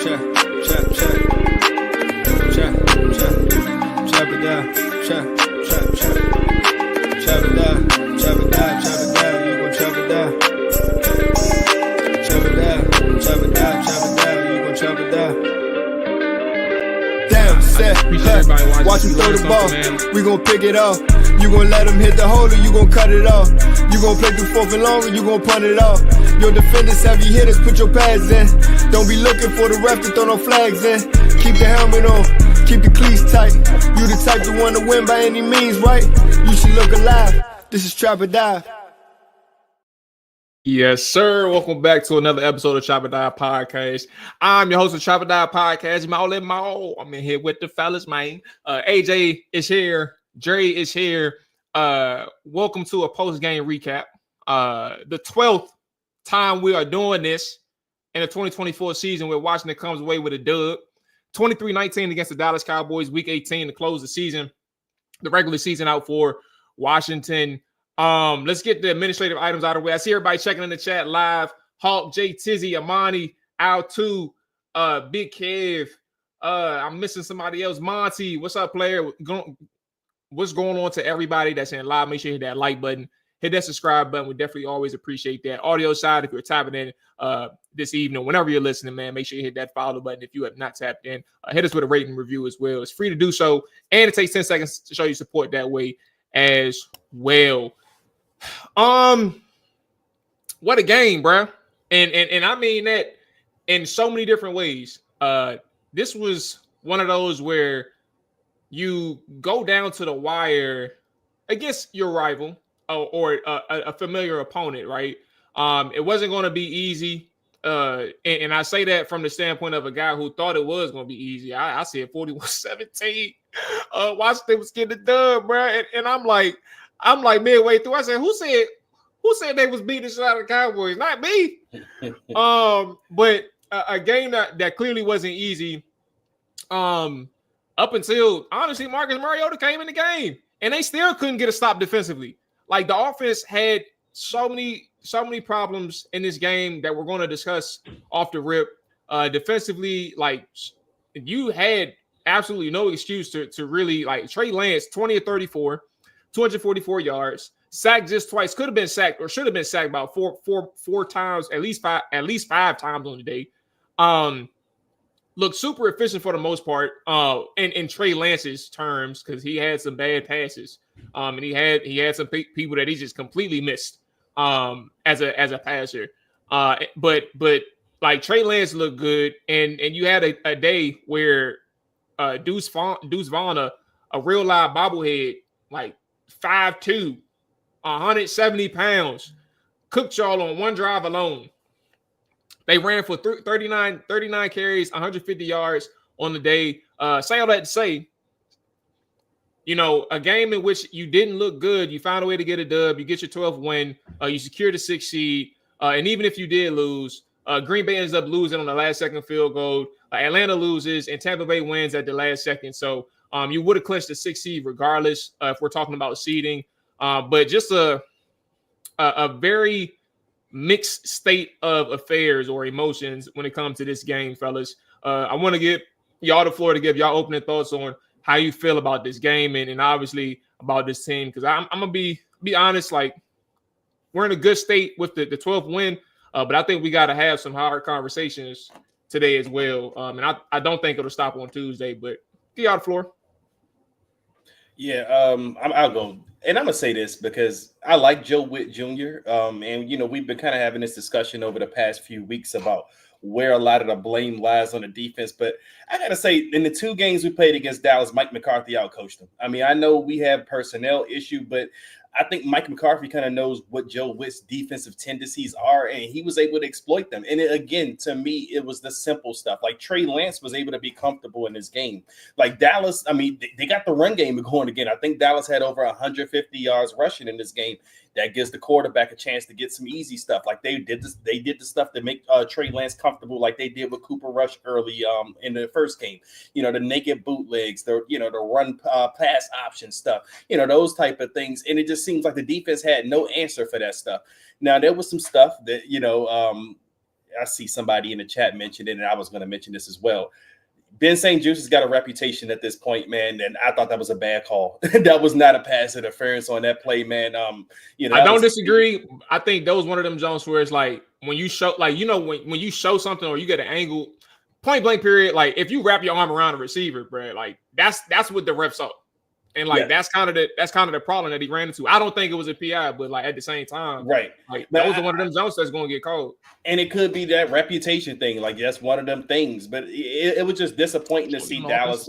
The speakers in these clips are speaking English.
Watch him throw the ball, we gon' pick it off. You gon' let him hit the hole or you gon' cut it off. You gon' play through 4th and long or you gon' punt it off. Your defenders, heavy hitters, put your pads in. Don't be looking for the ref to throw no flags in. Keep the helmet on, keep the cleats tight. You the type to want to win by any means, right? You should look alive. This is Trap or Die. Yes, sir. Welcome back to another episode of Trap or Die Podcast. I'm your host of Trap or Die Podcast, Mual. I'm in here with the fellas, man. AJ is here. Dre is here. Welcome to a post-game recap. The 12th time we are doing this in the 2024 season where Washington comes away with a dub. 23-19 against the Dallas Cowboys, week 18 to close the season. The regular season out for Washington. Let's get the administrative items out of the way. I see everybody checking in the chat live. Hawk, J, Tizzy, Amani, Al2, Big Kev. I'm missing somebody else. Monty, what's up, player? What's going on to everybody that's in live? Make sure you hit that like button. Hit that subscribe button. We definitely always appreciate that. Audio side, if you're tapping in this evening, whenever you're listening, man, make sure you hit that follow button if you have not tapped in. Hit us with a rating review as well. It's free to do so, and it takes 10 seconds to show you support that way as well. What a game, bro. And I mean that in so many different ways. This was one of those where you go down to the wire against your rival or a familiar opponent, right? It wasn't going to be easy. And I say that from the standpoint of a guy who thought it was going to be easy. I said 41-17. Washington was getting the dub, bro. And I'm like midway through, I said, who said they was beating the shit out of the Cowboys? Not me. But a game that clearly wasn't easy. Up until honestly, Marcus Mariota came in the game, and they still couldn't get a stop defensively. Like the offense had so many problems in this game that we're going to discuss off the rip. Defensively, like you had absolutely no excuse to really like Trey Lance, 20 of 34. 244 yards, sacked just twice. Could have been sacked or should have been sacked about four times, at least five times on the day. Looked super efficient for the most part. In Trey Lance's terms, because he had some bad passes. And he had some people that he just completely missed. As a passer. But like Trey Lance looked good, and you had a day where Deuce Vaughn, a real live bobblehead, like 5'2", 170 pounds, cooked y'all on one drive alone. They ran for 39 carries, 150 yards on the day. Say all that to say, a game in which you didn't look good, you found a way to get a dub, you get your 12th win, you secure the 6th seed, and even if you did lose, Green Bay ends up losing on the last second field goal. Atlanta loses, and Tampa Bay wins at the last second. So you would have clinched the 6th seed regardless if we're talking about seeding. But just a very mixed state of affairs or emotions when it comes to this game, fellas. I want to give y'all the floor to give y'all opening thoughts on how you feel about this game and obviously about this team. Because I'm going to be honest, like we're in a good state with the 12th win, but I think we got to have some hard conversations today as well. And I don't think it'll stop on Tuesday, but give y'all the floor. Yeah, I'll go. And I'm going to say this because I like Joe Witt Jr. And, we've been kind of having this discussion over the past few weeks about where a lot of the blame lies on the defense. But I got to say, in the 2 games we played against Dallas, Mike McCarthy outcoached them. I mean, I know we have personnel issue, but I think Mike McCarthy kind of knows what Joe Witt's defensive tendencies are, and he was able to exploit them. And again, to me, it was the simple stuff. Like Trey Lance was able to be comfortable in this game. Like Dallas, I mean, they got the run game going again. I think Dallas had over 150 yards rushing in this game. That gives the quarterback a chance to get some easy stuff. Like they did the stuff to make Trey Lance comfortable, like they did with Cooper Rush early in the first game. The naked bootlegs, the run pass option stuff, those type of things. And it just seems like the defense had no answer for that stuff. Now there was some stuff that I see somebody in the chat mentioned it, and I was going to mention this as well. Ben St. Juste has got a reputation at this point, man, and I thought that was a bad call. That was not a pass interference on that play, man. I don't disagree. I think that was one of them Jones where it's like when you show, like, when you show something or you get an angle, point blank period. Like if you wrap your arm around a receiver, bro, like that's what the ref saw. And like that's kind of the problem that he ran into. I don't think it was a PI, but like at the same time, right? Like that was one of them Jones that's going to get called. And it could be that reputation thing, like that's one of them things. But it was just disappointing to see Dallas,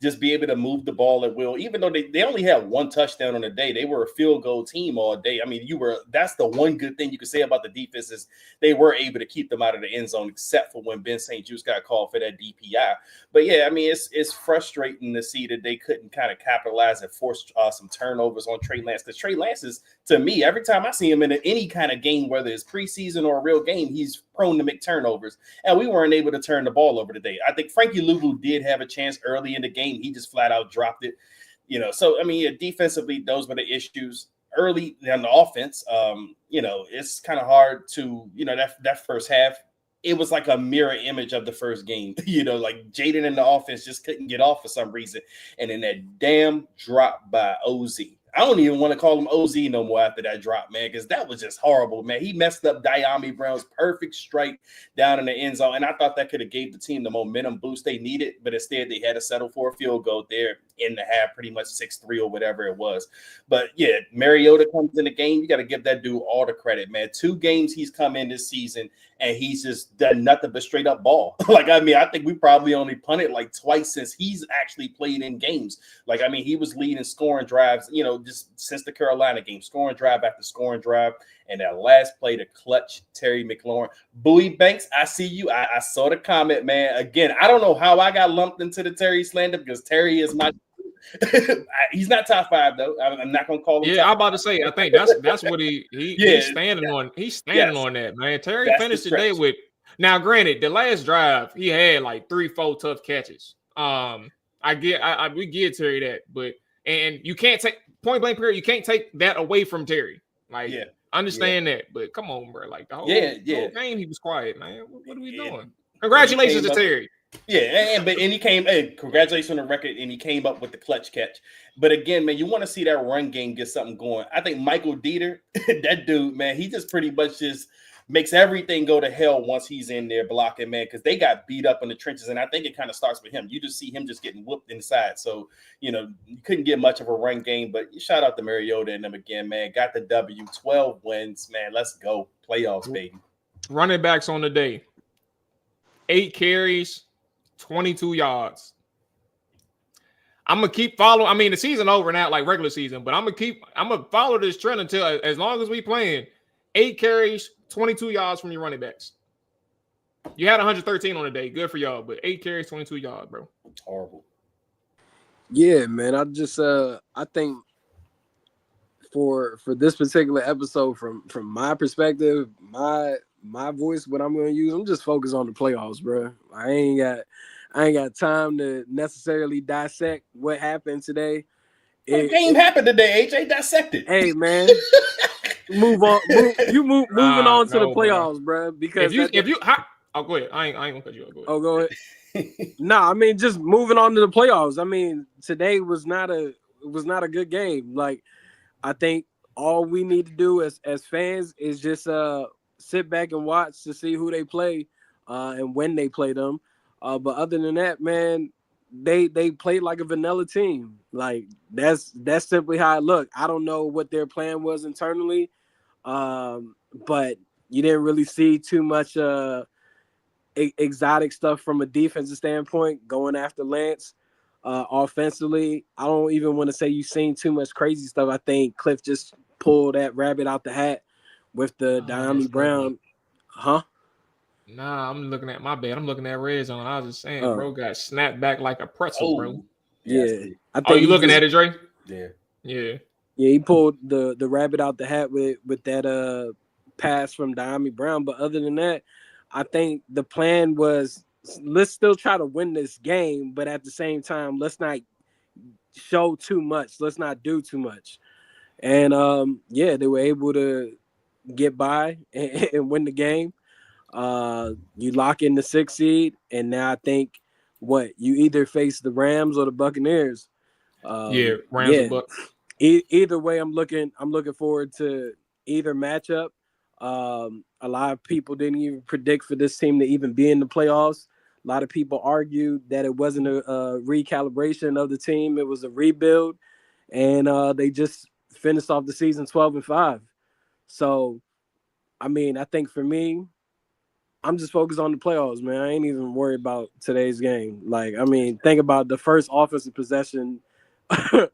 just be able to move the ball at will. Even though they only had one touchdown on the day, they were a field goal team all day. I mean, that's the one good thing you could say about the defense is they were able to keep them out of the end zone, except for when Ben St. Juste got called for that DPI. But yeah, I mean, it's frustrating to see that they couldn't kind of capitalize and force some turnovers on Trey Lance. Because Trey Lance is, to me, every time I see him in any kind of game, whether it's preseason or a real game, he's prone to make turnovers, and we weren't able to turn the ball over today. I think Frankie Louvu did have a chance early in the game. He just flat out dropped it, So I mean, defensively, those were the issues early on the offense. It's kind of hard to, that first half. It was like a mirror image of the first game, like Jaden and the offense just couldn't get off for some reason, and then that damn drop by OZ. I don't even want to call him OZ no more after that drop, man, because that was just horrible, man. He messed up Diami Brown's perfect strike down in the end zone, and I thought that could have gave the team the momentum boost they needed, but instead they had to settle for a field goal there in the half, pretty much 6-3 or whatever it was. But, yeah, Mariota comes in the game. You got to give that dude all the credit, man. 2 games he's come in this season, and he's just done nothing but straight up ball. I think we probably only punted like twice since he's actually played in games. He was leading scoring drives, just since the Carolina game, scoring drive after scoring drive. And that last play, the clutch Terry McLaurin. Bowie Banks, I see you. I saw the comment, man. Again, I don't know how I got lumped into the Terry slander because Terry is my he's not top 5 though. I'm not gonna call him. Yeah, I'm about to say. I think that's what he's standing on. He's standing on that, man. Terry finished today with. Now, granted, the last drive he had like 3-4 tough catches. We give Terry that, but and you can't take point blank period. You can't take that away from Terry. Understand that, but come on, bro. Like the whole game, he was quiet, man. What are we doing? Congratulations to Terry. Yeah, and he came. Hey, congratulations on the record, and he came up with the clutch catch. But again, man, you want to see that run game get something going. I think Michael Dieter, that dude, man, he just pretty much just makes everything go to hell once he's in there blocking, man, because they got beat up in the trenches, and I think it kind of starts with him. You just see him just getting whooped inside. So, you couldn't get much of a run game, but shout out to Mariota and them again, man. Got the W, 12 wins, man. Let's go. Playoffs, baby. Running backs on the day. 8 carries, 22 yards. I'm gonna keep following. I mean, the season over now, like regular season, but I'm gonna follow this trend until as long as we playing. 8 carries, 22 yards from your running backs. You had 113 on the day. Good for y'all, but 8 carries, 22 yards, bro. Horrible. Yeah, man. I just I think for this particular episode, from my perspective, my voice, what I'm gonna use, I'm just focused on the playoffs, bro. I ain't got time to necessarily dissect what happened today. The game happened today, AJ. Dissect it. Hey, man. Moving on to the playoffs, bro. Because go ahead. I ain't gonna cut you off. Go ahead. Oh, go ahead. I mean, just moving on to the playoffs. I mean, today was not a good game. Like, I think all we need to do as fans is just sit back and watch to see who they play and when they play them. But other than that, man, they played like a vanilla team. Like that's simply how it looked. I don't know what their plan was internally, but you didn't really see too much exotic stuff from a defensive standpoint going after Lance. Offensively, I don't even want to say you've seen too much crazy stuff. I think Cliff just pulled that rabbit out the hat with the Diami Brown. Huh? Nah, I'm looking at my bad. I'm looking at red zone. I was just saying, bro got snapped back like a pretzel, bro. Yeah. I think you looking at it, Dre? Yeah. Yeah. Yeah, he pulled the rabbit out the hat with that pass from Diami Brown. But other than that, I think the plan was let's still try to win this game, but at the same time, let's not show too much. Let's not do too much. And they were able to get by and win the game. You lock in the 6th seed, and now I think you either face the Rams or the Buccaneers. Rams or Bucks. Either way, I'm looking forward to either matchup. A lot of people didn't even predict for this team to even be in the playoffs. A lot of people argued that it wasn't a recalibration of the team; it was a rebuild, and they just finished off the season 12-5. So, I mean, I think for me, I'm just focused on the playoffs, man. I ain't even worried about today's game. Like, I mean, think about the first offensive possession. The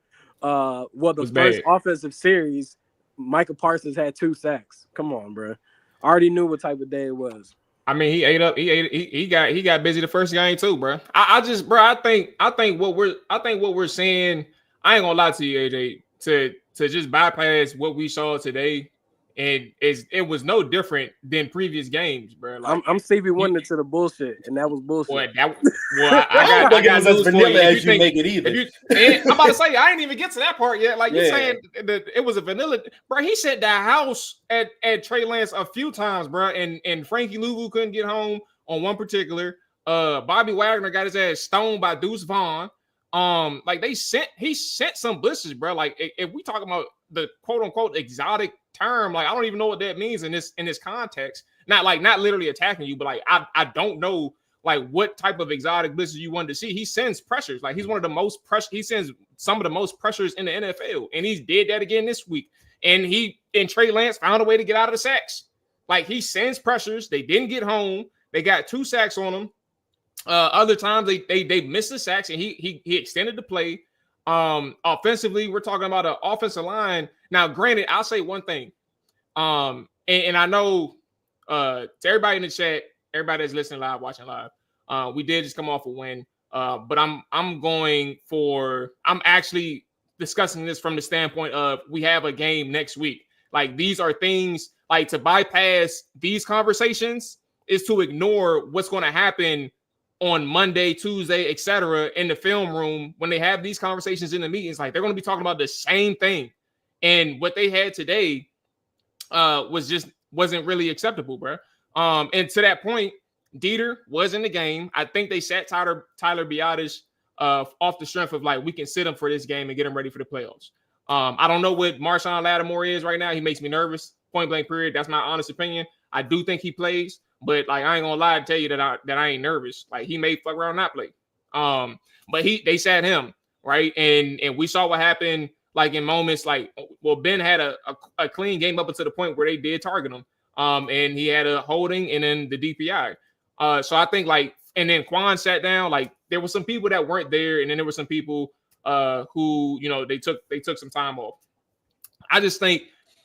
first offensive series, Michael Parsons had 2 sacks. Come on, bro. I already knew what type of day it was. I mean, he got busy the first game too, bro. I think what we're saying, I ain't gonna lie to you, AJ, to just bypass what we saw today. And it was no different than previous games, bro. Like, I'm Stevie Wonder to the bullshit, and that was bullshit. I got news for you. As you make it either. I'm about to say I ain't even get to that part yet. Like you saying that it was a vanilla, bro. He set the house at Trey Lance a few times, bro, and Frankie Louvu couldn't get home on one particular. Bobby Wagner got his ass stoned by Deuce Vaughn. Like he sent some blitzes, bro. Like if we talk about the quote unquote exotic term, like I don't even know what that means in this context. Not literally attacking you, but like I don't know like what type of exotic blitzes you wanted to see. He sends pressures. Like he's one of the most pressure. He sends some of the most pressures in the NFL, and he did that again this week. And Trey Lance found a way to get out of the sacks. Like he sends pressures. They didn't get home. They got 2 sacks on him. Other times they missed the sacks, and he extended the play. Offensively, we're talking about an offensive line. Now, granted, I'll say one thing. And I know to everybody in the chat, everybody that's listening live, watching live, we did just come off a win. But I'm actually discussing this from the standpoint of we have a game next week. Like these are things like to bypass these conversations is to ignore what's going to happen on Monday, Tuesday, etc. in the film room when they have these conversations in the meetings. Like they're going to be talking about the same thing, and what they had today wasn't really acceptable, bro. And to that point, Dieter was in the game. I think they sat Tyler Biadasz off the strength of like we can sit him for this game and get him ready for the playoffs. I don't know what Marshawn Lattimore is right now. He makes me nervous. Point blank period. That's my honest opinion. I do think he plays, but like I ain't gonna lie to tell you that I ain't nervous. Like he may fuck around not play. But they sat him right, and we saw what happened. Like in moments, like Ben had a clean game up until the point where they did target him. And he had a holding and then the DPI. So I think like, and then Quan sat down. Like there were some people that weren't there, and then there were some people who they took some time off. I just think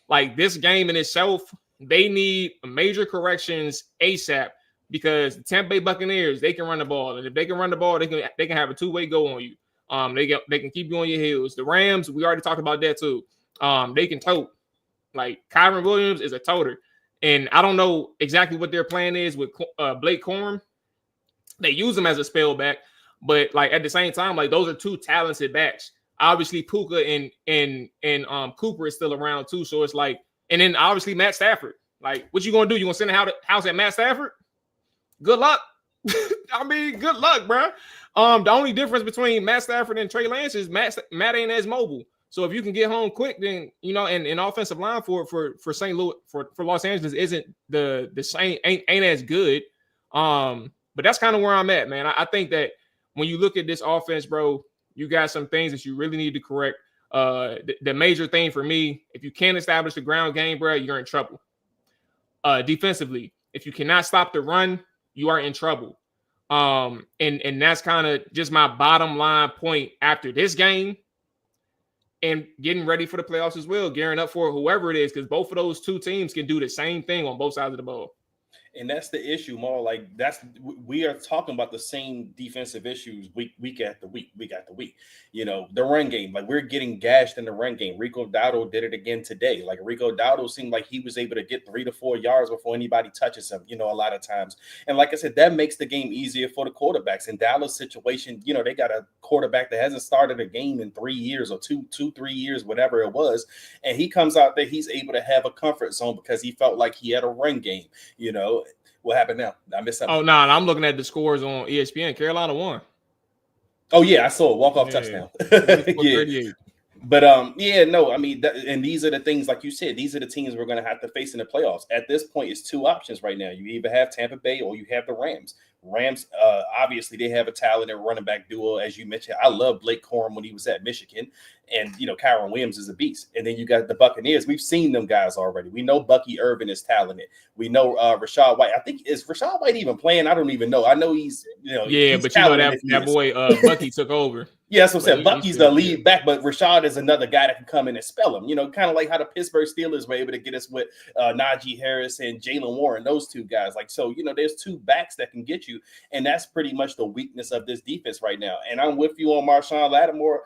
like this game in itself, they need major corrections ASAP because the Tampa Bay Buccaneers, they can run the ball, and if they can run the ball, they can have a 2-way go on you. They can keep you on your heels. The Rams, we already talked about that too. They can tote. Like Kyron Williams is a toter, and I don't know exactly what their plan is with Blake Corum. They use him as a spellback, but like at the same time, like those are 2 talented backs. Obviously, Puka and Cooper is still around too, so it's like, and then obviously Matt Stafford. Like, what you gonna do? You gonna send the house at Matt Stafford? Good luck. I mean, good luck, bro. The only difference between Matt Stafford and Trey Lance is Matt ain't as mobile. So if you can get home quick, then and offensive line for St. Louis for Los Angeles isn't the same, ain't as good. But that's kind of where I'm at, man. I think that when you look at this offense, bro, you got some things that you really need to correct. The major thing for me, if you can't establish the ground game, bro, you're in trouble. Defensively, if you cannot stop the run, you are in trouble. And that's kind of just my bottom line point after this game and getting ready for the playoffs as well, gearing up for whoever it is, because both of those 2 teams can do the same thing on both sides of the ball. And that's the issue, Mual. Like we are talking about the same defensive issues week after week. The run game, like we're getting gashed in the run game. Rico Dowdle did it again today. Like Rico Dowdle seemed like he was able to get 3 to 4 yards before anybody touches him, a lot of times. And like I said, that makes the game easier for the quarterbacks. In Dallas situation, they got a quarterback that hasn't started a game in 3 years or 3 years, whatever it was. And he comes out there, he's able to have a comfort zone because he felt like he had a run game, What happened now? I missed something. Oh, no, I'm looking at the scores on ESPN. Carolina won. Oh, yeah, I saw a walk-off touchdown. Yeah. But yeah, no, I mean, and these are the things, like you said, these are the teams we're going to have to face in the playoffs. At this point, it's two options right now. You either have Tampa Bay or you have the Rams. Rams, obviously, they have a talented running back duo, as you mentioned. I love Blake Corum when he was at Michigan, and Kyron Williams is a beast. And then you got the Buccaneers. We've seen them guys already. We know Bucky Irvin is talented. We know Rachaad White. I think is Rachaad White even playing? I don't even know. I know he's yeah, he's but that boy Bucky took over. Yeah, that's what I'm saying. Bucky's the lead back, but Rachaad is another guy that can come in and spell him. Kind of like how the Pittsburgh Steelers were able to get us with Najee Harris and Jalen Warren, those two guys. There's two backs that can get you, and that's pretty much the weakness of this defense right now. And I'm with you on Marshawn Lattimore.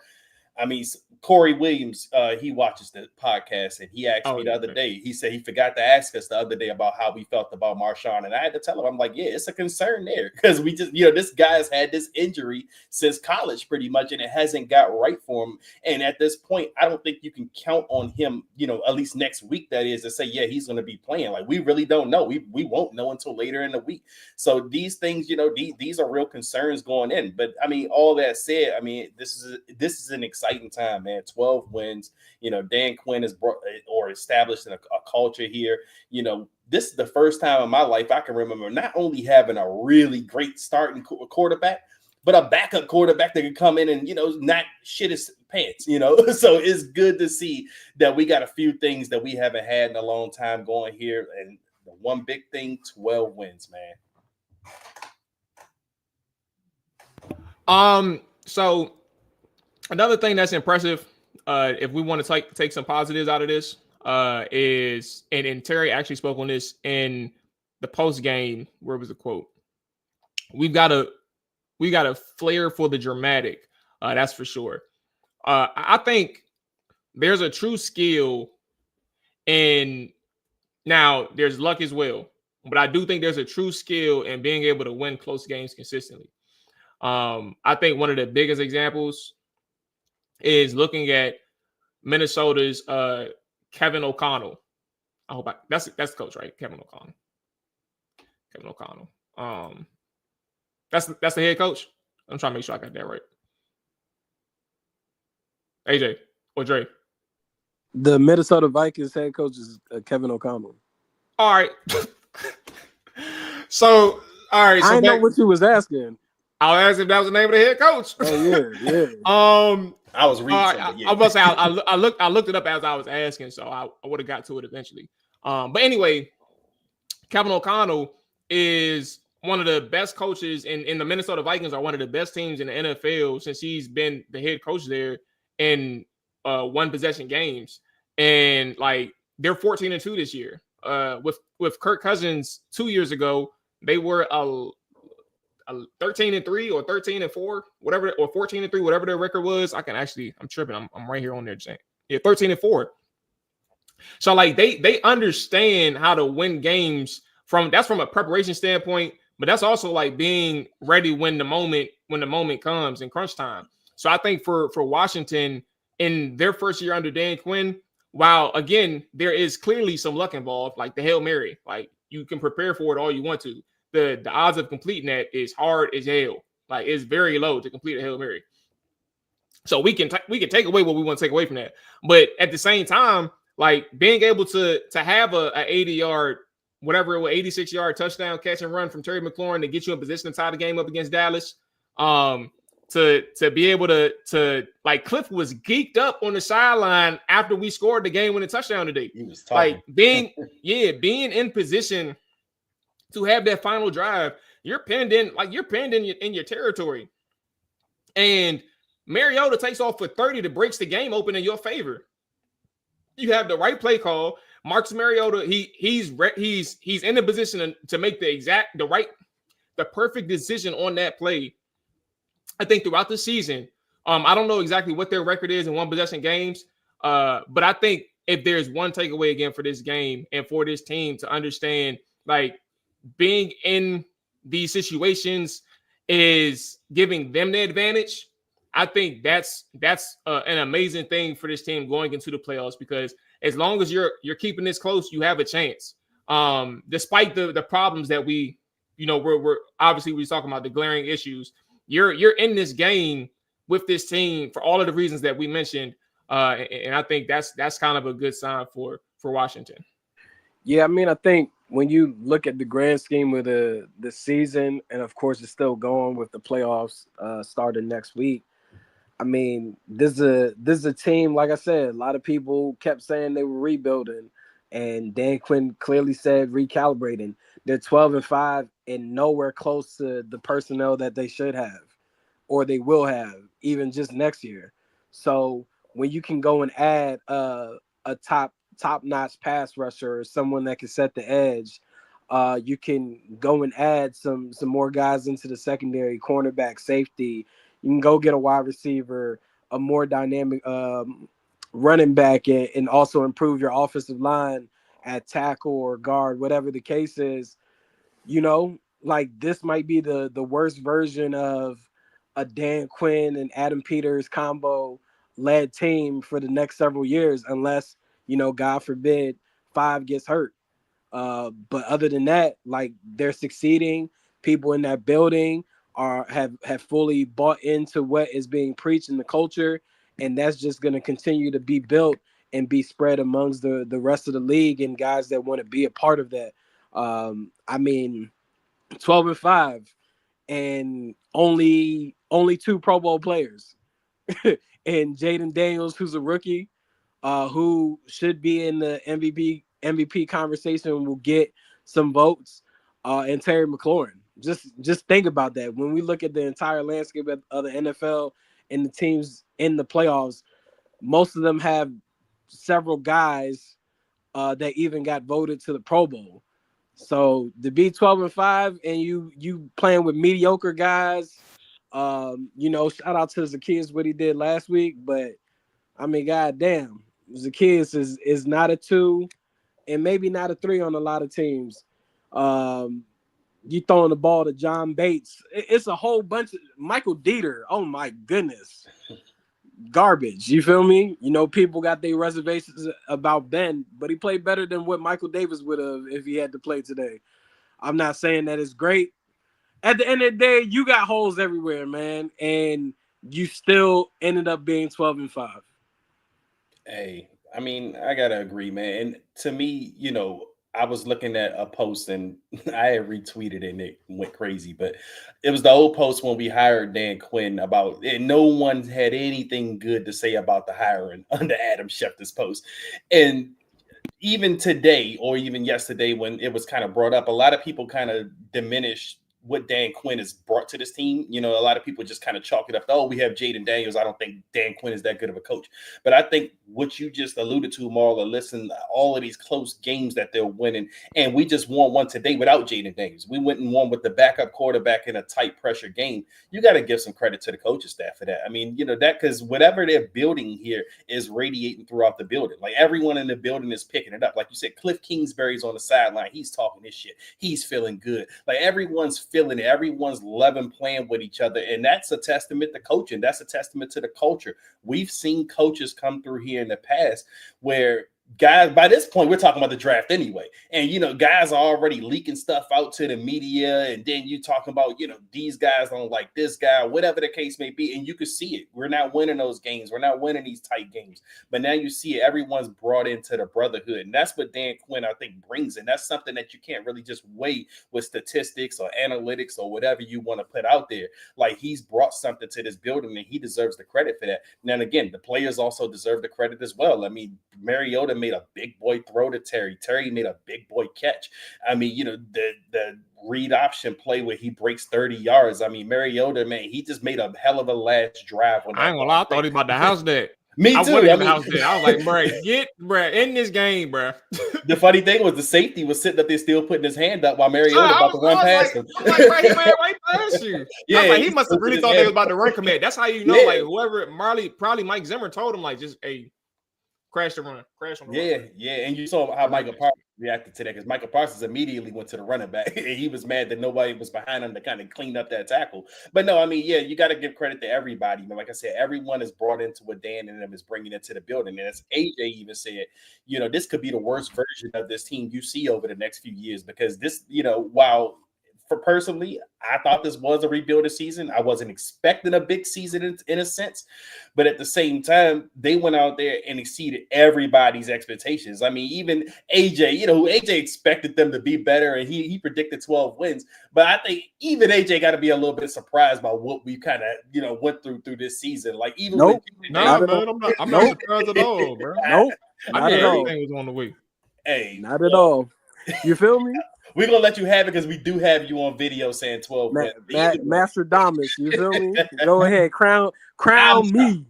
I mean, Corey Williams, he watches the podcast, and he asked me the other day. He said he forgot to ask us the other day about how we felt about Marshawn, and I had to tell him, I'm like, yeah, it's a concern there because we just, this guy's had this injury since college pretty much, and it hasn't got right for him. And at this point, I don't think you can count on him, at least next week, that is, to say, yeah, he's going to be playing. Like, we really don't know. We won't know until later in the week. So these things, these are real concerns going in. But I mean, all that said, I mean, this is an exciting time, man. 12 wins. Dan Quinn has brought or established a culture here. This is the first time in my life I can remember not only having a really great starting quarterback, but a backup quarterback that can come in and not shit his pants. So it's good to see that we got a few things that we haven't had in a long time going here. And the one big thing, 12 wins, man. So another thing that's impressive, if we want to take some positives out of this, is and Terry actually spoke on this in the post game. Where was the quote? We got a flair for the dramatic. That's for sure. I think there's a true skill in. Now there's luck as well, but I do think there's a true skill in being able to win close games consistently. I think one of the biggest examples is looking at Minnesota's Kevin O'Connell. I hope that's the coach, right? Kevin O'Connell. That's the head coach. I'm trying to make sure I got that right. AJ or Dre? The Minnesota Vikings head coach is Kevin O'Connell. All right. So I know what you was asking. I was asking if that was the name of the head coach. Oh yeah. I was reading. I must say I looked it up as I was asking, so I would have got to it eventually. But anyway, Kevin O'Connell is one of the best coaches in the Minnesota Vikings are one of the best teams in the NFL since he's been the head coach there in one possession games. And like they're 14-2 this year. With Kirk Cousins 2 years ago, they were a 13-3 or 13-4, whatever, or 14-3, whatever their record was. I'm tripping. I'm right here on there saying, yeah, 13-4. So like they understand how to win games from a preparation standpoint, but that's also like being ready when the moment comes in crunch time. So I think for Washington in their first year under Dan Quinn, while again there is clearly some luck involved, like the Hail Mary, like you can prepare for it all you want to. The odds of completing that is hard as hell. Like it's very low to complete a Hail Mary. So we can take away what we want to take away from that. But at the same time, like being able to have a 80-yard, whatever it was, 86-yard touchdown catch and run from Terry McLaurin to get you in position to tie the game up against Dallas. To be able to like Cliff was geeked up on the sideline after we scored the game-winning touchdown today. He was talking. Like being in position to have that final drive, you're pinned in your territory. And Mariota takes off for 30 to breaks the game open in your favor. You have the right play call. Marcus Mariota, he's in the position to make the perfect decision on that play. I think throughout the season, I don't know exactly what their record is in one possession games, but I think if there's one takeaway again for this game and for this team to understand, like, being in these situations is giving them the advantage. I think that's an amazing thing for this team going into the playoffs, because as long as you're keeping this close, you have a chance. despite the problems that we're obviously we're talking about the glaring issues. You're in this game with this team for all of the reasons that we mentioned, and I think that's kind of a good sign for Washington. Yeah, I mean, I think when you look at the grand scheme of the season, and of course it's still going with the playoffs starting next week. I mean, this is a team, like I said, a lot of people kept saying they were rebuilding, and Dan Quinn clearly said recalibrating. They're 12-5 and nowhere close to the personnel that they should have or they will have even just next year. So when you can go and add a top-notch pass rusher or someone that can set the edge, you can go and add some more guys into the secondary, cornerback, safety. You can go get a wide receiver, a more dynamic running back, and also improve your offensive line at tackle or guard, whatever the case is. Like this might be the worst version of a Dan Quinn and Adam Peters combo led team for the next several years, unless, God forbid, 5 gets hurt. But other than that, like they're succeeding. People in that building have fully bought into what is being preached in the culture, and that's just going to continue to be built and be spread amongst the rest of the league and guys that want to be a part of that. I mean, 12-5 and only 2 Pro Bowl players, and Jaden Daniels, who's a rookie, who should be in the MVP conversation, will get some votes, and Terry McLaurin. Just think about that. When we look at the entire landscape of the NFL and the teams in the playoffs, most of them have several guys that even got voted to the Pro Bowl. So to be 12-5 and you playing with mediocre guys, shout out to Zacchaeus what he did last week, but I mean, goddamn, Zacchaeus is not a 2 and maybe not a 3 on a lot of teams. You throwing the ball to John Bates. It's a whole bunch of Michael Dieter. Oh my goodness. Garbage. You feel me? People got their reservations about Ben, but he played better than what Michael Davis would have if he had to play today. I'm not saying that it's great. At the end of the day, you got holes everywhere, man, and you still ended up being 12-5. Hey, I mean, I gotta agree, man. And to me, I was looking at a post and I had retweeted it and it went crazy, but it was the old post when we hired Dan Quinn about it. No one had anything good to say about the hiring under Adam Schefter's post. And even today, or even yesterday, when it was kind of brought up, a lot of people kind of diminished what Dan Quinn has brought to this team. A lot of people just kind of chalk it up. Oh, we have Jaden Daniels. I don't think Dan Quinn is that good of a coach. But I think what you just alluded to, Mual, listen, all of these close games that they're winning, and we just won one today without Jaden Daniels. We went and won with the backup quarterback in a tight pressure game. You got to give some credit to the coaching staff for that. I mean, that because whatever they're building here is radiating throughout the building. Like everyone in the building is picking it up. Like you said, Cliff Kingsbury's on the sideline. He's talking this shit. He's feeling good. Like everyone's feeling it. Everyone's loving playing with each other. And that's a testament to coaching. That's a testament to the culture. We've seen coaches come through here in the past where guys, by this point, we're talking about the draft anyway. And, guys are already leaking stuff out to the media. And then you talking about, these guys don't like this guy, whatever the case may be. And you can see it. We're not winning those games. We're not winning these tight games. But now you see it. Everyone's brought into the brotherhood. And that's what Dan Quinn, I think, brings in. That's something that you can't really just weigh with statistics or analytics or whatever you want to put out there. Like he's brought something to this building and he deserves the credit for that. And then again, the players also deserve the credit as well. I mean, Mariota made a big boy throw to Terry. Terry made a big boy catch. I mean, the read option play where he breaks 30 yards. I mean, Mariota, man, he just made a hell of a last drive. I ain't gonna lie, I thought he was about to house that. Me too. I was like, bro, in this game, bro. The funny thing was the safety was sitting up there still putting his hand up while Mariota about to run past him. I was like, bro, he ran right past you. Yeah, he must have really thought they was about to run command. That's how you know, like whoever probably Mike Zimmer told him, like, just crash the run. Yeah. And you saw how Micah Parsons reacted to that because Michael Parsons immediately went to the running back and he was mad that nobody was behind him to kind of clean up that tackle. But no, I mean, yeah, you got to give credit to everybody. But like I said, everyone is brought into what Dan and them is bringing into the building. And as AJ even said, this could be the worst version of this team you see over the next few years because this, while for personally, I thought this was a rebuilding season. I wasn't expecting a big season in a sense, but at the same time, they went out there and exceeded everybody's expectations. I mean, even AJ, AJ expected them to be better, and he predicted 12 wins. But I think even AJ got to be a little bit surprised by what we kind of went through this season. Like even man, I'm not surprised at all, bro. Nope, not at all. Everything was on the way. Hey, not at all. You feel me? We're going to let you have it because we do have you on video saying 12 wins. Master Domus, you feel me? Go ahead, crown me.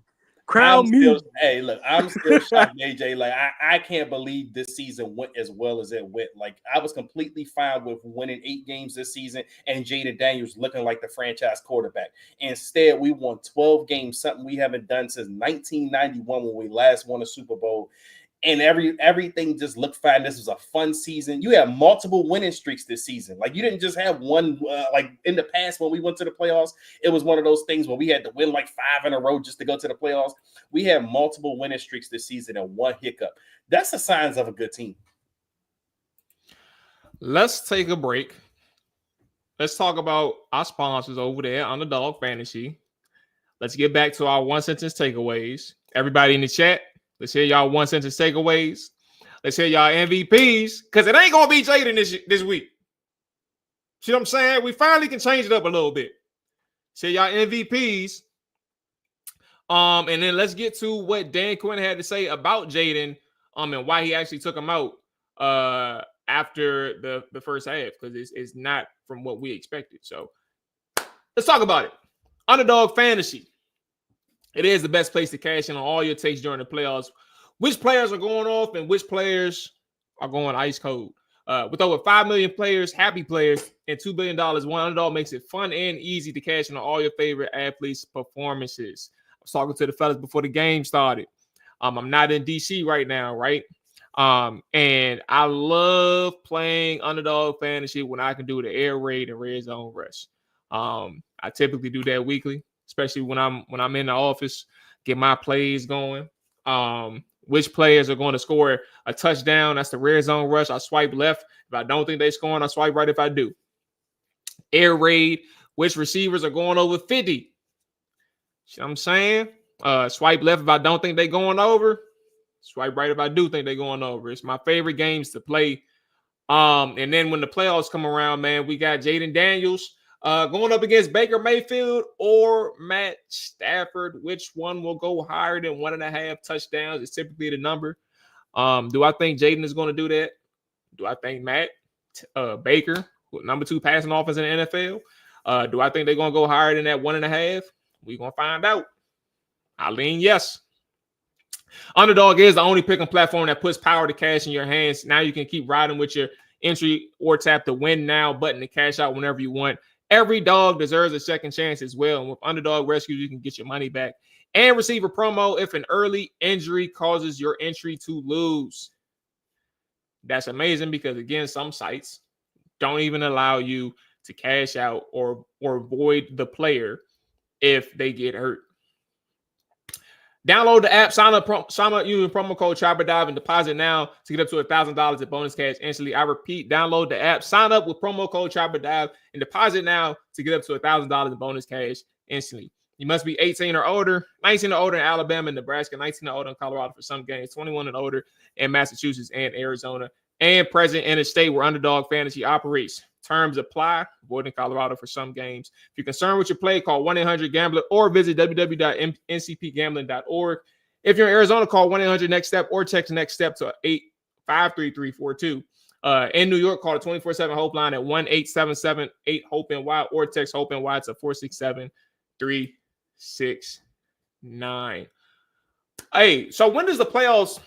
Hey, look, I'm still shocked, AJ. Like, I can't believe this season went as well as it went. Like, I was completely fine with winning 8 games this season and Jaden Daniels looking like the franchise quarterback. Instead, we won 12 games, something we haven't done since 1991 when we last won a Super Bowl. And everything just looked fine. This was a fun season. You had multiple winning streaks this season. Like, you didn't just have one. Like in the past when we went to the playoffs, it was one of those things where we had to win like 5 in a row just to go to the playoffs. We had multiple winning streaks this season and one hiccup. That's the signs of a good team. Let's take a break. Let's talk about our sponsors over there, Underdog Fantasy. Let's get back to our one-sentence takeaways. Everybody in the chat, let's hear y'all one-sentence takeaways. Let's hear y'all MVPs, because it ain't going to be Jaden this week. See what I'm saying? We finally can change it up a little bit. Say y'all MVPs. And then let's get to what Dan Quinn had to say about Jaden and why he actually took him out after the first half, because it's not from what we expected. So let's talk about it. Underdog Fantasy. It is the best place to cash in on all your takes during the playoffs. Which players are going off and which players are going ice cold. With over 5 million players, happy players, and $2 billion, One Underdog makes it fun and easy to cash in on all your favorite athletes' performances. I was talking to the fellas before the game started. I'm not in DC right now, right? And I love playing Underdog Fantasy when I can do the air raid and red zone rush. I typically do that weekly, especially when I'm in the office, get my plays going. Which players are going to score a touchdown? That's the red zone rush. I swipe left. If I don't think they're scoring, I swipe right if I do. Air raid, which receivers are going over 50? See what I'm saying? Swipe left if I don't think they're going over. Swipe right if I do think they're going over. It's my favorite games to play. And then when the playoffs come around, man, we got Jaden Daniels going up against Baker Mayfield or Matt Stafford. Which one will go higher than 1.5 touchdowns? It's typically the number. Do I think Jaden is going to do that? Do I think Matt Baker, number 2 passing offense in the NFL? Do I think they're going to go higher than that 1.5? We're going to find out. I lean yes. Underdog is the only picking platform that puts power to cash in your hands. Now you can keep riding with your entry or tap the win now button to cash out whenever you want. Every dog deserves a second chance as well. And with Underdog Rescue, you can get your money back and receive a promo if an early injury causes your entry to lose. That's amazing because, again, some sites don't even allow you to cash out or void the player if they get hurt. Download the app, sign up using promo code TRIBEDIVE and deposit now to get up to $1,000 in bonus cash instantly. I repeat, download the app, sign up with promo code TRIBEDIVE and deposit now to get up to $1,000 in bonus cash instantly. You must be 18 or older, 19 or older in Alabama and Nebraska, 19 or older in Colorado for some games, 21 and older in Massachusetts and Arizona, and present in a state where Underdog Fantasy operates. Terms apply. Avoiding Colorado for some games. If you're concerned with your play, call 1-800-GAMBLER or visit www.ncpgambling.org. If you're in Arizona, call 1-800-NEXT-STEP or text NEXT STEP to 853342. In New York, call the 24/7 Hope line at 1-877-8-HOPE-NY or text HOPE-NY to 467-369. Hey, so when does the playoffs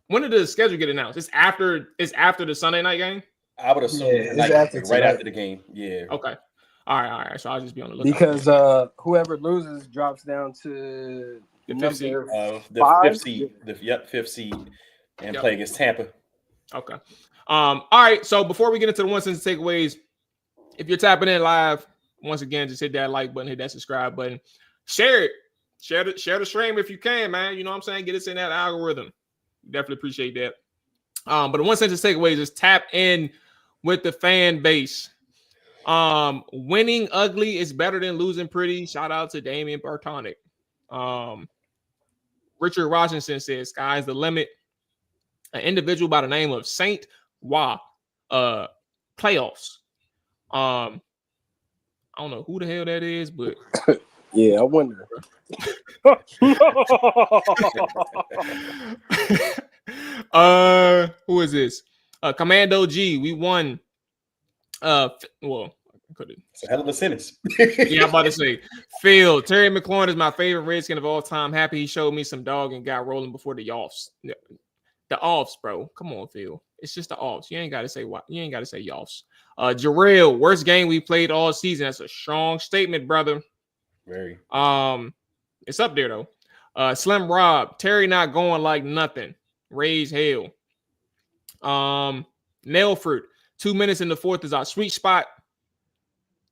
when did the schedule get announced? It's after the Sunday night game? I would assume right after the game. Yeah. Okay. All right. So I'll just be on the lookout. Because whoever loses drops down to the 5th seed. The 5th seed. The 5th seed. and play against Tampa. Okay. All right. So before we get into the 1 cent takeaways, if you're tapping in live, once again, just hit that like button, hit that subscribe button, share it, share the stream if you can, man. You know what I'm saying? Get us in that algorithm. Definitely appreciate that. But the 1 cent takeaways is tap in with the fan base. Winning ugly is better than losing pretty. Shout out to Damian Bartonic. Richard Washington says, sky's the limit. An individual by the name of Saint Wa, playoffs. I don't know who the hell that is, but yeah, I wonder. Who is this? Commando G. We won. It's a hell of a sentence. Yeah, I'm about to say, Phil, Terry McLaurin is my favorite Redskin of all time. Happy he showed me some dog and got rolling before the offs. The offs, bro. Come on, Phil. It's just the offs. You ain't got to say what. You ain't got to say offs. Jarrell, worst game we played all season. That's a strong statement, brother. Very. It's up there though. Slim Rob, Terry not going like nothing. Raise hell. Nail fruit. 2 minutes in the fourth is our sweet spot.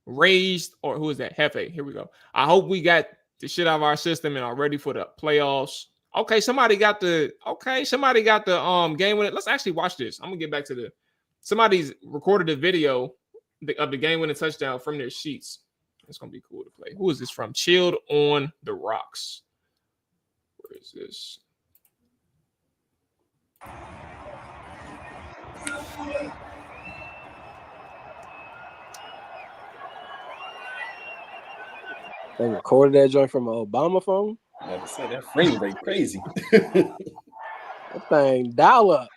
Raised, or who is that? Hefe. Here we go. I hope we got the shit out of our system and are ready for the playoffs. Okay, somebody got the game winning. Let's actually watch this. I'm gonna get back to somebody's recorded a video of the game winning touchdown from their sheets. It's gonna be cool to play. Who is this from? Chilled on the Rocks. Where is this? They recorded that joint from an Obama phone. Like I said, that frame rate crazy. That thing dial up.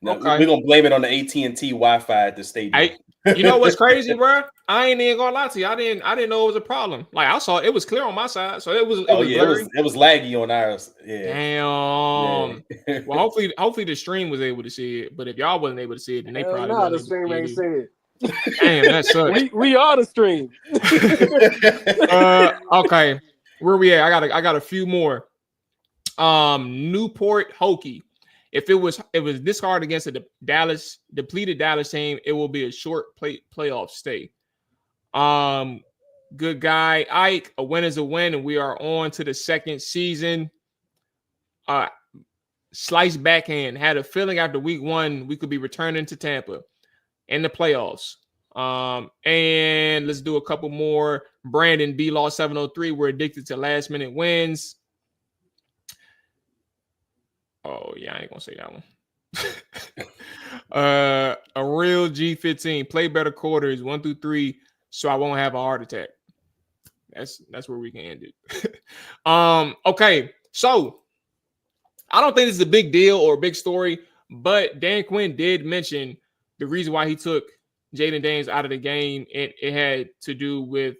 No, we're gonna blame it on the AT&T Wi-Fi at the stadium. You know what's crazy, bro? I ain't even gonna lie to you. I didn't know it was a problem. Like I saw it was clear on my side, so it was. It was laggy on ours. Yeah. Damn. Yeah. Well, hopefully the stream was able to see it. But if y'all wasn't able to see it, then they probably the stream ain't see it. Damn, that sucks. we are the stream. Okay, where we at? I got a few more. Newport Hokie. If it was this hard against a depleted Dallas team, it will be a short playoff stay. Good guy, Ike. A win is a win, and we are on to the second season. Slice backhand. Had a feeling after week 1 we could be returning to Tampa in the playoffs. And let's do a couple more. Brandon B. Law 703. We're addicted to last minute wins. Oh, yeah, I ain't gonna say that one. A real G15. Play better quarters 1 through 3, so I won't have a heart attack. That's where we can end it. Okay, so I don't think this is a big deal or a big story, but Dan Quinn did mention the reason why he took Jaden Daniels out of the game. It had to do with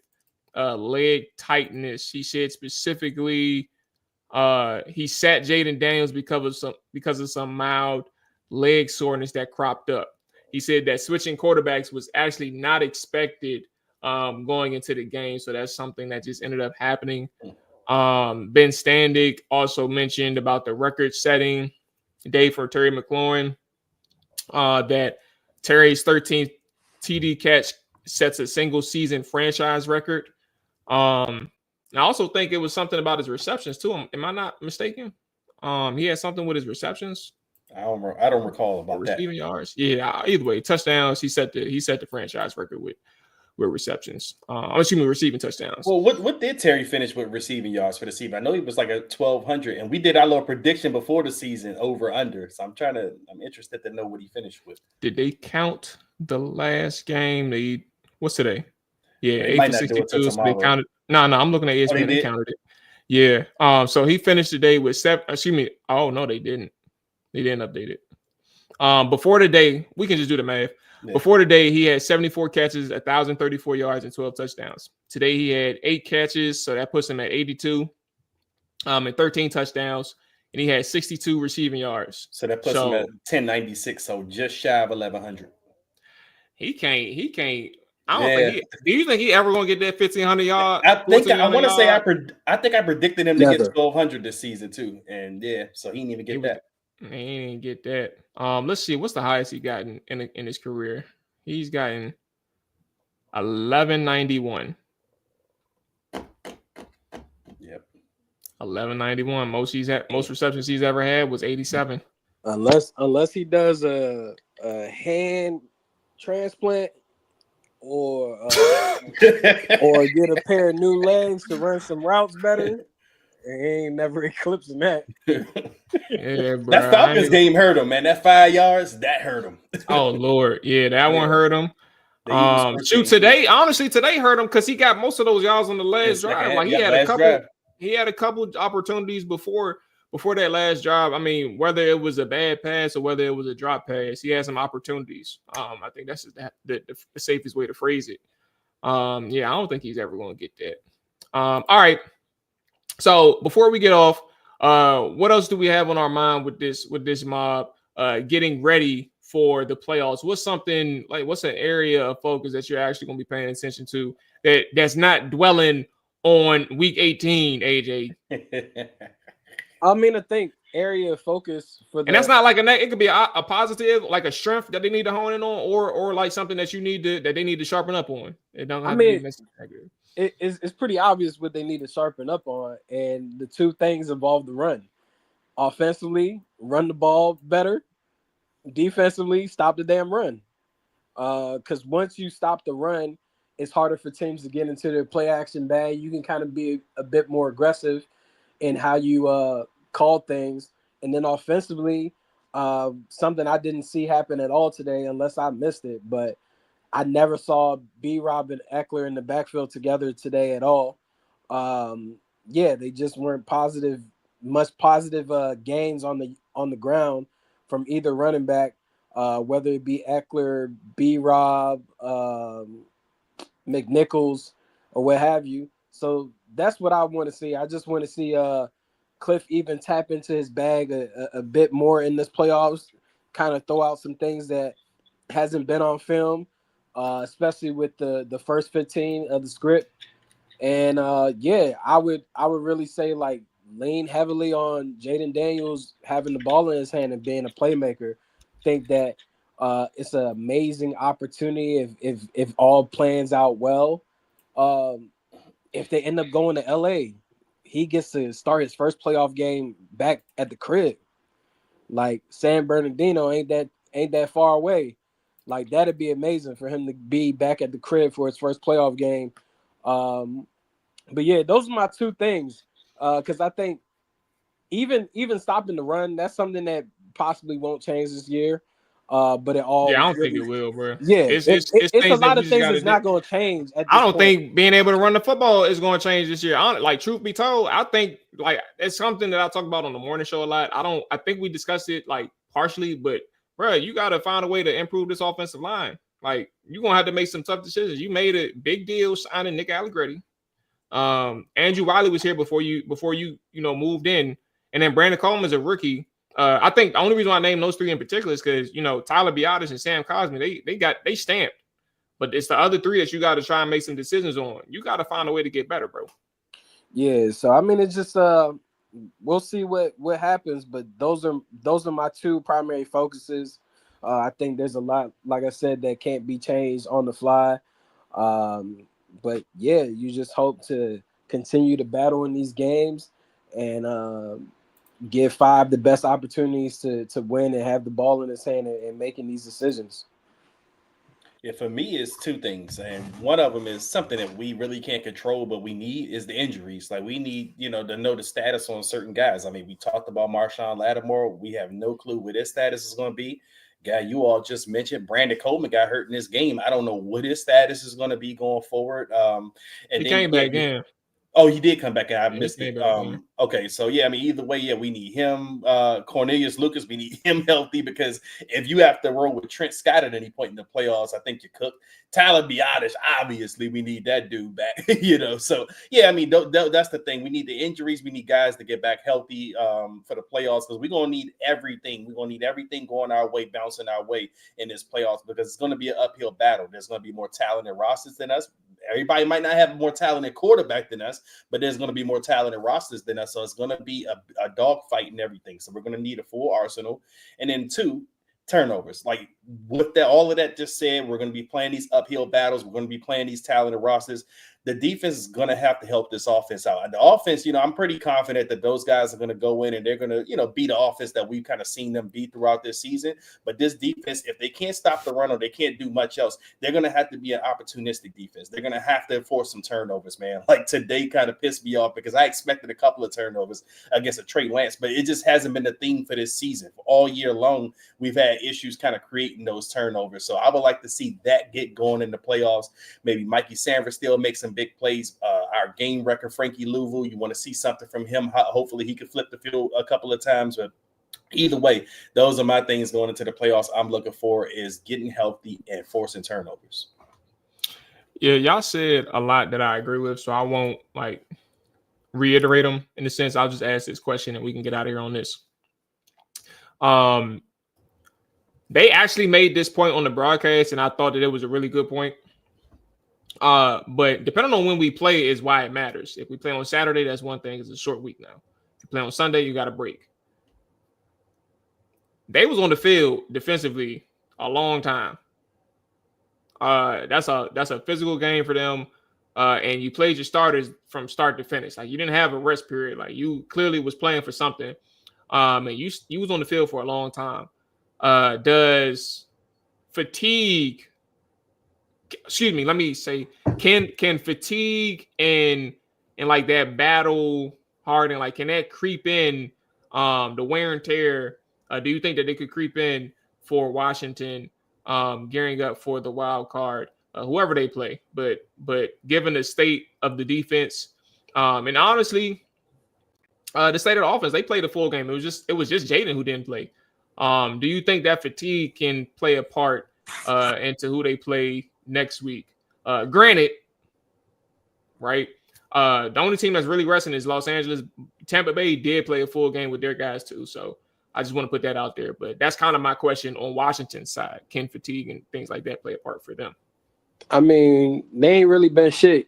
leg tightness. He said specifically. He sat Jaden Daniels because of some mild leg soreness that cropped up. He said that switching quarterbacks was actually not expected going into the game, so that's something that just ended up happening. Ben Standig also mentioned about the record-setting day for Terry McLaurin, that Terry's 13th TD catch sets a single-season franchise record. I also think it was something about his receptions too. Am I not mistaken? He had something with his receptions. I don't recall about receiving yards. Yeah, either way, touchdowns. He set the franchise record with receptions. I'm assuming receiving touchdowns. Well, what did Terry finish with receiving yards for the season? I know he was like a 1,200, and we did our little prediction before the season over under. So I'm interested to know what he finished with. Did they count the last game? What's today? Yeah, 8 for 62. So they counted. No, I'm looking at ESPN. They counted it. Yeah. So he finished the day with 7. Excuse me. Oh no, they didn't. They didn't update it. Before the day, we can just do the math. Yeah. Before the day, he had 74 catches, 1,034 yards, and 12 touchdowns. Today, he had 8 catches, so that puts him at 82, and 13 touchdowns, and he had 62 receiving yards. So that puts him at 1,096, so just shy of 1,100. He can't. I don't think he. Do you think he ever gonna get that 1,500 yard? I want to say I think I predicted him to get 1,200 this season too, and so he didn't even get that. He didn't get that. Let's see. What's the highest he gotten in his career? He's gotten 1191. Yep. 1191. Most receptions he's ever had was 87. Unless he does a hand transplant or get a pair of new legs to run some routes better. He ain't never eclipsing that. Yeah, bro. That Falcons game hurt him, man. That 5 yards, that hurt him. Oh Lord, yeah, that one hurt him. Today hurt him because he got most of those yards on the last drive. Like he had a couple opportunities before that last drive. I mean, whether it was a bad pass or whether it was a drop pass, he had some opportunities. I think that's the safest way to phrase it. I don't think he's ever going to get that. All right. So before we get off, what else do we have on our mind with this mob getting ready for the playoffs? What's an area of focus that you're actually going to be paying attention to that's not dwelling on week 18, AJ? I mean, I think area of focus and that's not like it could be a positive, like a strength that they need to hone in on, or like something that they need to sharpen up on. It don't have to be negative. It's pretty obvious what they need to sharpen up on, and the two things involve the run. Offensively, run the ball better. Defensively, stop the damn run. Because once you stop the run, it's harder for teams to get into their play action bag. You can kind of be a bit more aggressive in how you call things. And then offensively, something I didn't see happen at all today unless I missed it, but I never saw B-Rob and Eckler in the backfield together today at all. They just weren't much positive gains on the ground from either running back, whether it be Eckler, B-Rob, McNichols, or what have you. So that's what I want to see. I just want to see Cliff even tap into his bag a bit more in this playoffs, kind of throw out some things that hasn't been on film. Especially with the first 15 of the script. And I would really say like lean heavily on Jaden Daniels having the ball in his hand and being a playmaker. Think that it's an amazing opportunity if all plans out well. If they end up going to LA, he gets to start his first playoff game back at the crib. Like San Bernardino ain't that far away. Like, that'd be amazing for him to be back at the crib for his first playoff game. But yeah, those are my two things. Because I think even stopping the run, that's something that possibly won't change this year. But it all. Yeah, I don't think it will, bro. Yeah, it's a lot of things that's not going to change. I don't think being able to run the football is going to change this year. Like, truth be told, I think like it's something that I talk about on the morning show a lot. I think we discussed it like partially, but bro, you got to find a way to improve this offensive line. Like, you're going to have to make some tough decisions. You made a big deal signing Nick Allegretti. Andrew Wiley was here before you moved in. And then Brandon Coleman's a rookie. I think the only reason I named those three in particular is because, Tyler Biadasz and Sam Cosmi, they stamped. But it's the other three that you got to try and make some decisions on. You got to find a way to get better, bro. Yeah, so, I mean, it's just we'll see what happens, but those are my two primary focuses. I think there's a lot, like I said, that can't be changed on the fly. But yeah, you just hope to continue to battle in these games and give Five the best opportunities to win and have the ball in his hand and making these decisions. Yeah, for me, it's two things. And one of them is something that we really can't control, but we need is the injuries. Like, we need, to know the status on certain guys. I mean, we talked about Marshawn Lattimore. We have no clue what his status is going to be. Guy you all just mentioned, Brandon Coleman, got hurt in this game. I don't know what his status is going to be going forward. And he came back in. Oh, he did come back in. I missed it. Okay, so yeah, I mean, either way, yeah, we need him. Cornelius Lucas, we need him healthy because if you have to roll with Trent Scott at any point in the playoffs, I think you're cooked. Tyler Biotis, obviously, we need that dude back, So yeah, I mean, that's the thing. We need the injuries. We need guys to get back healthy for the playoffs because we're gonna need everything. We're gonna need everything going our way, bouncing our way in this playoffs because it's gonna be an uphill battle. There's gonna be more talented rosters than us. Everybody might not have a more talented quarterback than us, but there's going to be more talented rosters than us. So it's going to be a dog fight and everything. So we're going to need a full arsenal. And then 2, turnovers. Like with that, all of that just said, we're going to be playing these uphill battles. We're going to be playing these talented rosters. The defense is going to have to help this offense out. And the offense, I'm pretty confident that those guys are going to go in and they're going to, be the offense that we've kind of seen them be throughout this season. But this defense, if they can't stop the run or they can't do much else, they're going to have to be an opportunistic defense. They're going to have to force some turnovers, man. Like today kind of pissed me off because I expected a couple of turnovers against a Trey Lance, but it just hasn't been a thing for this season. All year long, we've had issues kind of creating those turnovers. So I would like to see that get going in the playoffs. Maybe Mikey Sanford still makes some big plays. Our game record, Frankie Louisville, you want to see something from him. Hopefully he can flip the field a couple of times. But either way, those are my things going into the playoffs. I'm looking for is getting healthy and forcing turnovers. Yeah, y'all said a lot that I agree with, so I won't reiterate them. In a sense, I'll just ask this question and we can get out of here on this. They actually made this point on the broadcast, and I thought that it was a really good point. But depending on when we play is why it matters. If we play on Saturday, that's one thing. It's a short week now. If you play on Sunday, you got a break. They was on the field defensively a long time. That's a physical game for them. And you played your starters from start to finish. Like you didn't have a rest period. Like you clearly was playing for something. And you was on the field for a long time. Does fatigue? Excuse me. Let me say, can fatigue and like that battle harden, like can that creep in? The wear and tear. Do you think that they could creep in for Washington, gearing up for the wild card, whoever they play? But given the state of the defense, and honestly, the state of the offense, they played a full game. It was just Jaden who didn't play. Do you think that fatigue can play a part into who they play next week? Granted, right? The only team that's really resting is Los Angeles. Tampa Bay did play a full game with their guys too. So I just want to put that out there. But that's kind of my question on Washington's side. Can fatigue and things like that play a part for them? I mean, they ain't really been shit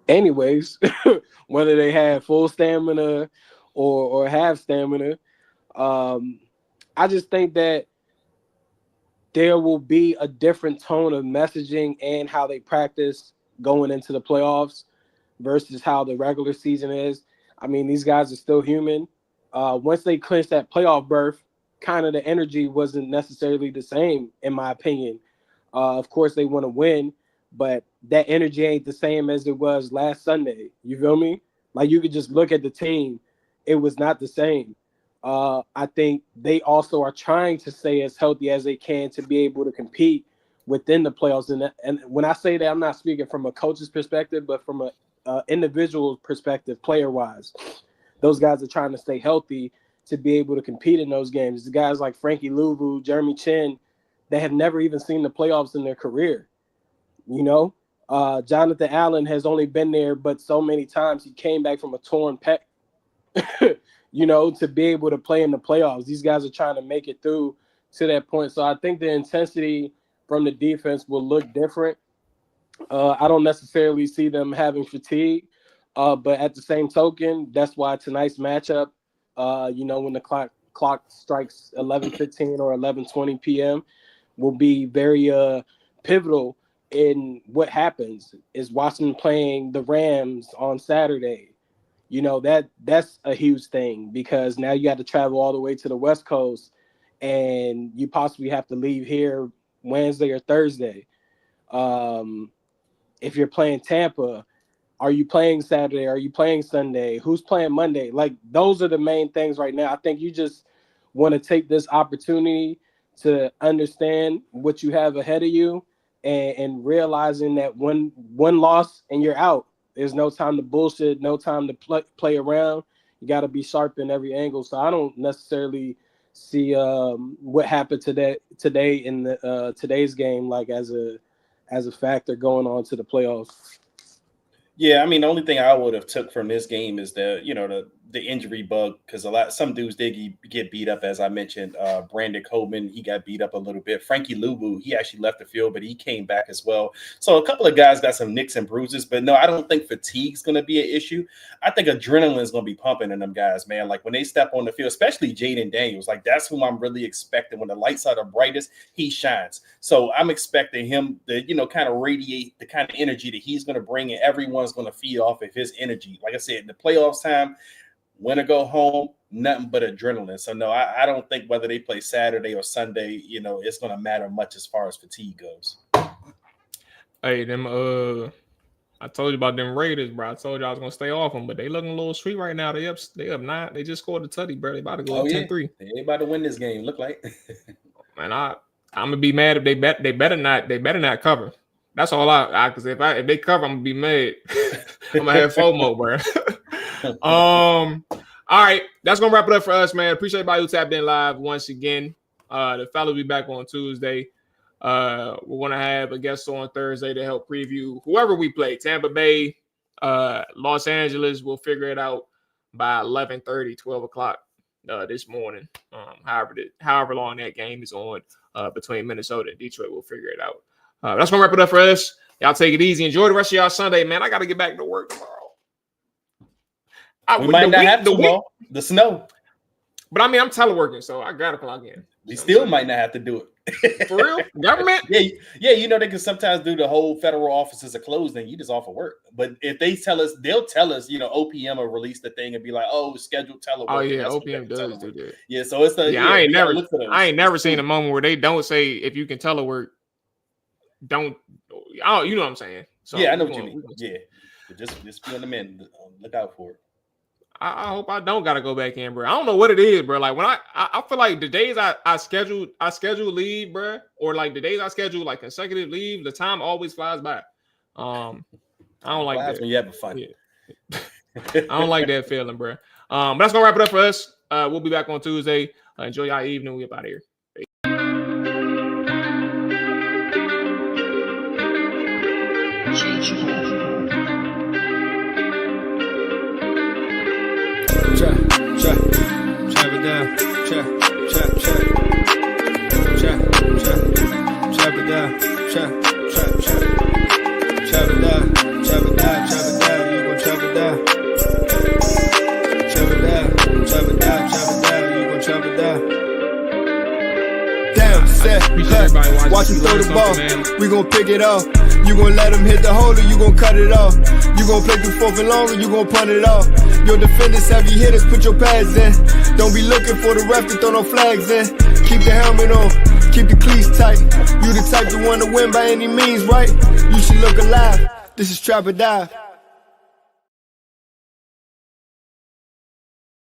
anyways, whether they have full stamina or half stamina. I just think that there will be a different tone of messaging and how they practice going into the playoffs versus how the regular season is. I mean, these guys are still human. Once they clinched that playoff berth, kind of the energy wasn't necessarily the same, in my opinion. Of course, they want to win, but that energy ain't the same as it was last Sunday. You feel me? Like, you could just look at the team. It was not the same. I think they also are trying to stay as healthy as they can to be able to compete within the playoffs. And when I say that, I'm not speaking from a coach's perspective, but from a individual perspective, player-wise. Those guys are trying to stay healthy to be able to compete in those games. The guys like Frankie Louisville, Jeremy Chin, they have never even seen the playoffs in their career. Jonathan Allen has only been there, but so many times he came back from a torn pec, to be able to play in the playoffs. These guys are trying to make it through to that point. So I think the intensity from the defense will look different. I don't necessarily see them having fatigue, but at the same token, that's why tonight's matchup, when the clock strikes 11:15 or 11:20 p.m., will be very pivotal in what happens. Is Washington playing the Rams on Saturday? That's a huge thing because now you got to travel all the way to the West Coast and you possibly have to leave here Wednesday or Thursday. If you're playing Tampa, are you playing Saturday? Are you playing Sunday? Who's playing Monday? Like, those are the main things right now. I think you just want to take this opportunity to understand what you have ahead of you and realizing that one loss and you're out. There's no time to bullshit, no time to play around. You got to be sharp in every angle. So I don't necessarily see what happened today in the today's game like as a factor going on to the playoffs. Yeah, I mean, the only thing I would have took from this game is the injury bug, because some dudes did get beat up, as I mentioned. Brandon Coleman, he got beat up a little bit. Frankie Luvu, he actually left the field, but he came back as well. So a couple of guys got some nicks and bruises, but no, I don't think fatigue's going to be an issue. I think adrenaline is going to be pumping in them guys, man. Like when they step on the field, especially Jaden Daniels, like that's who I'm really expecting. When the lights are the brightest, he shines. So I'm expecting him to, kind of radiate the kind of energy that he's going to bring, and everyone's going to feed off of his energy. Like I said, in the playoffs time, win or go home, nothing but adrenaline. So no, I don't think whether they play Saturday or Sunday, it's going to matter much as far as fatigue goes. Hey, I told you about them Raiders, bro. I told you I was gonna stay off them, but they looking a little sweet right now. They up 9. They just scored a tutty, bro. They about to go up 10-3. They about to win this game. Look like. Man, I'm gonna be mad if they better not cover. That's all because if they cover, I'm gonna be mad. I'm gonna have FOMO, bro. All right, that's gonna wrap it up for us, man. Appreciate everybody who tapped in live once again. The fellas will be back on Tuesday. We're gonna have a guest on Thursday to help preview whoever we play. Tampa Bay, Los Angeles. We'll figure it out by 11:30, 12 o'clock this morning. However long that game is on between Minnesota and Detroit, we'll figure it out. That's gonna wrap it up for us. Y'all take it easy. Enjoy the rest of y'all Sunday, man. I gotta get back to work tomorrow. We might not have the snow. But I mean, I'm teleworking, so I gotta clock in. We still might not have to do it. For real? Government? Yeah. They can sometimes do the whole federal offices are closed and you just off of work. But if they tell us, they'll tell us, OPM will release the thing and be like, oh, scheduled telework. Oh yeah, OPM does do that. Yeah, so it's I ain't never seen a moment where they don't say if you can telework, don't. Oh, you know what I'm saying? So yeah, I know what you mean. Yeah, just be on the mend. Look out for it. I hope I don't gotta go back in, bro. I don't know what it is, bro. Like when I feel like the days I schedule leave, bro, or like the days I schedule like consecutive leave, the time always flies by. I don't like that. When you having fun. Yeah. I don't like that feeling, bro. But that's gonna wrap it up for us. We'll be back on Tuesday. Enjoy y'all evening. We up out of here. Chop it down, chop it down, you gon' chop it down. Chop it down, you gon' chop it down. Damn, set, watch him throw the ball, man. We gon' pick it off. You gon' let him hit the hole or you gon' cut it off. You gon' play through 4th and long or you gon' punt it off. Your defenders, heavy hitters, put your pads in. Don't be looking for the ref to throw no flags in. Keep the helmet on, keep the cleats tight. You the type to want to win by any means, right? You should look alive. This is Trap or Die.